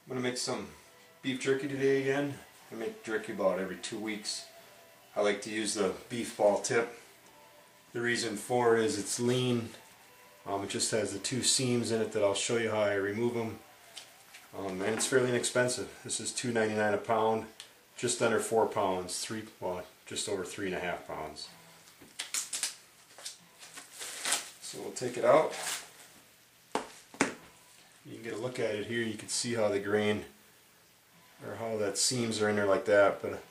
I'm going to make some beef jerky today again. I make jerky about every 2 weeks. I like to use the beef ball tip. The reason for it is it's lean. It just has the 2 seams in it that I'll show you how I remove them. And it's fairly inexpensive. This is $2.99 a pound, just under 4 pounds, just over 3.5 pounds. So we'll take it out. You can get a look at it here. You can see how the grain, or how that seams are in there like that. But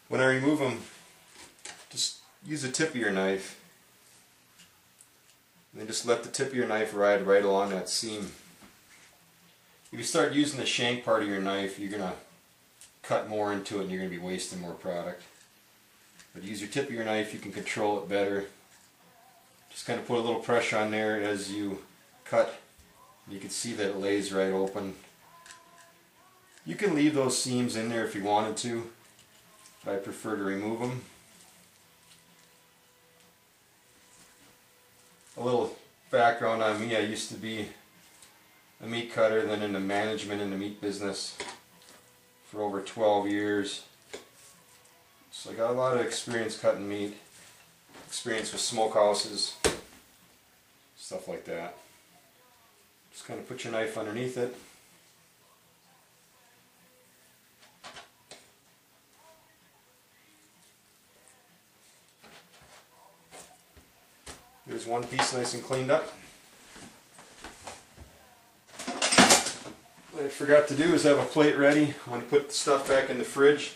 when I remove them, just use the tip of your knife, and then just let the tip of your knife ride right along that seam. If you start using the shank part of your knife, you're going to cut more into it and you're going to be wasting more product. But use your tip of your knife, you can control it better. Just kind of put a little pressure on there as you cut. You can see that it lays right open. You can leave those seams in there if you wanted to, but I prefer to remove them. A little background on me: I used to be a meat cutter, then into management in the meat business for over 12 years. So I got a lot of experience cutting meat, experience with smokehouses, stuff like that. Just kind of put your knife underneath it. Here's one piece nice and cleaned up. What I forgot to do is have a plate ready. I want to put the stuff back in the fridge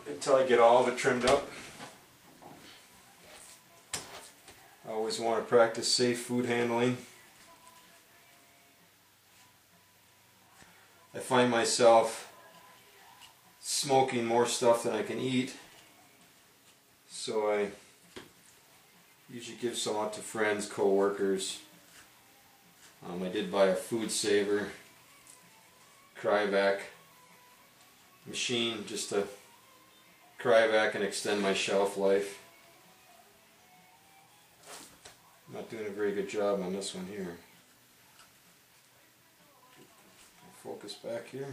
until I get all of it trimmed up. I always want to practice safe food handling. I find myself smoking more stuff than I can eat, so I usually give some out to friends, co-workers. I did buy a food saver cryovac machine just to cryovac and extend my shelf life. I'm not doing a very good job on this one here. Focus back here.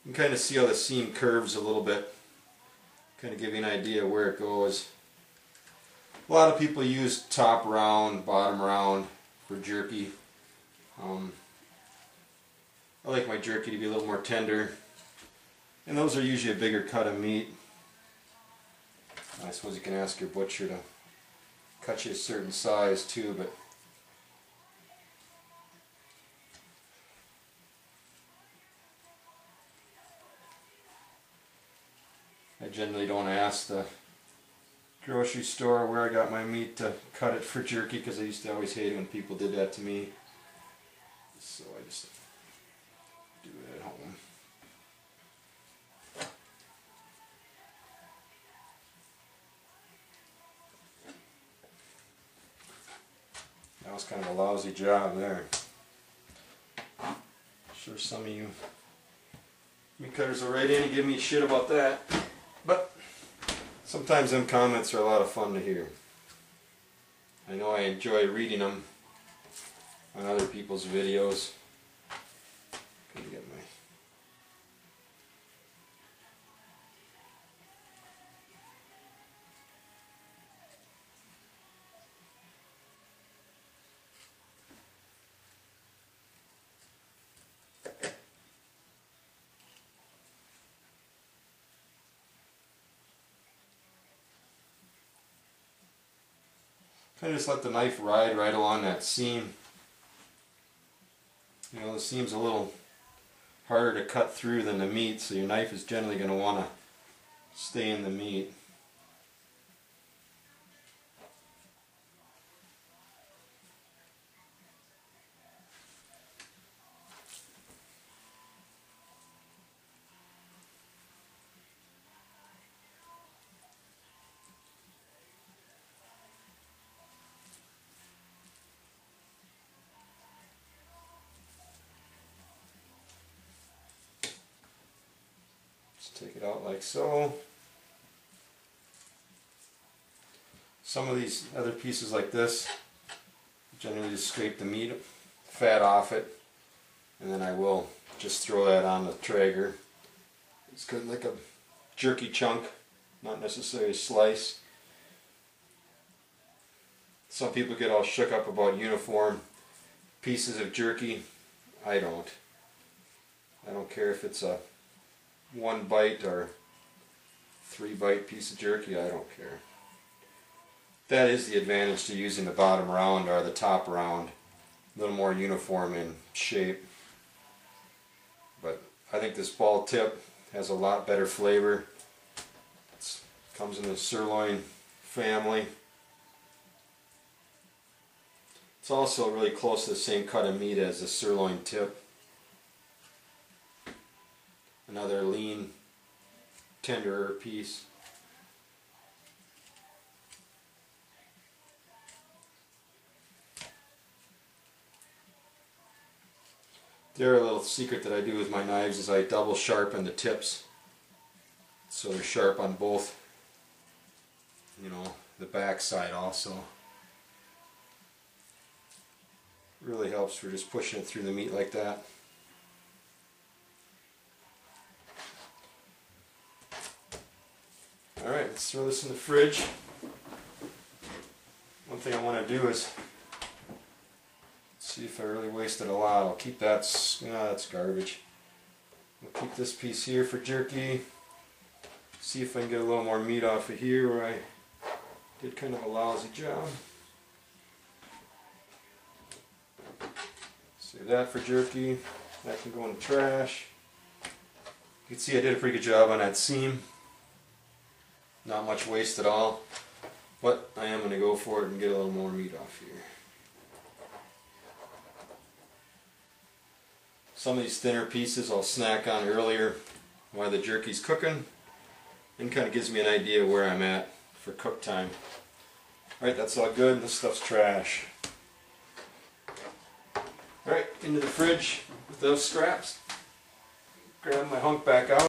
You can kind of see how the seam curves a little bit. Kind of give you an idea where it goes. A lot of people use top round, bottom round for jerky. I like my jerky to be a little more tender, and those are usually a bigger cut of meat. I suppose you can ask your butcher to cut you a certain size too, but I generally don't ask the grocery store where I got my meat to cut it for jerky, because I used to always hate it when people did that to me. So I just do it at home. That was kind of a lousy job there. I'm sure some of you meat cutters will write in and give me shit about that. But sometimes them comments are a lot of fun to hear. I know I enjoy reading them on other people's videos. Gonna get my kind of just let the knife ride right along that seam. You know, the seam's a little harder to cut through than the meat, so your knife is generally going to want to stay in the meat. Take it out like so. Some of these other pieces like this, generally just scrape the meat fat off it, and then I will just throw that on the Traeger. It's kind of like a jerky chunk, not necessarily a slice. Some people get all shook up about uniform pieces of jerky. I don't. I don't care if it's a 1 bite or 3 bite piece of jerky, I don't care. That is the advantage to using the bottom round or the top round. A little more uniform in shape. But I think this ball tip has a lot better flavor. It comes in the sirloin family. It's also really close to the same cut of meat as the sirloin tip. Another lean, tenderer piece. The other little secret that I do with my knives is I double sharpen the tips so they're sharp on both, you know, the back side also. Really helps for just pushing it through the meat like that. Alright, let's throw this in the fridge. One thing I want to do is see if I really wasted a lot. I'll keep that, that's garbage. I'll keep this piece here for jerky. See if I can get a little more meat off of here where I did kind of a lousy job. Save that for jerky. That can go in the trash. You can see I did a pretty good job on that seam. Not much waste at all. But I am going to go for it and get a little more meat off here. Some of these thinner pieces I'll snack on earlier while the jerky's cooking, and kind of gives me an idea where I'm at for cook time. Alright, that's all good. This stuff's trash. Alright, into the fridge with those scraps. Grab my hunk back out.